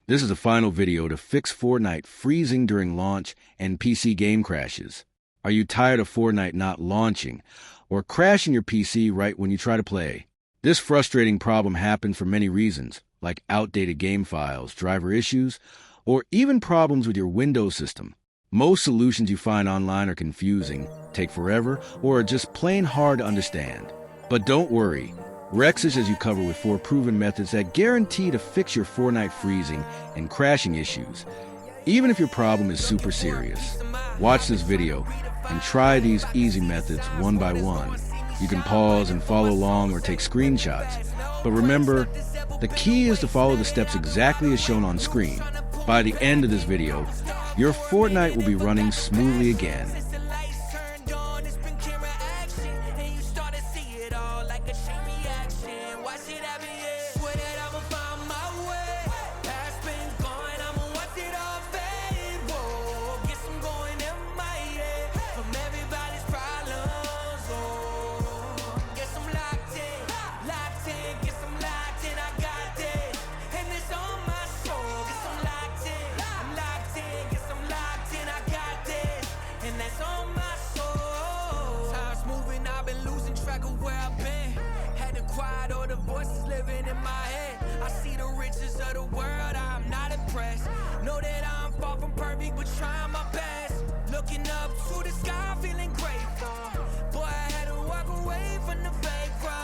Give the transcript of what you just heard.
This is the final video to fix Fortnite freezing during launch and PC game crashes. Are you tired of Fortnite not launching or crashing your PC right when you try to play? This frustrating problem happens for many reasons, like outdated game files, driver issues, or even problems with your Windows system. Most solutions you find online are confusing, take forever, or are just plain hard to understand. But don't worry. Rex's has you covered with 4 proven methods that guarantee to fix your Fortnite freezing and crashing issues, even if your problem is super serious. Watch this video and try these easy methods one by one. You can pause and follow along or take screenshots. But remember, the key is to follow the steps exactly as shown on screen. By the end of this video, your Fortnite will be running smoothly again. All the voices living in my head. I see the riches of the world, I'm not impressed. Know that I'm far from perfect, but trying my best. Looking up to the sky, feeling grateful. Boy, I had to walk away from the fake crowd.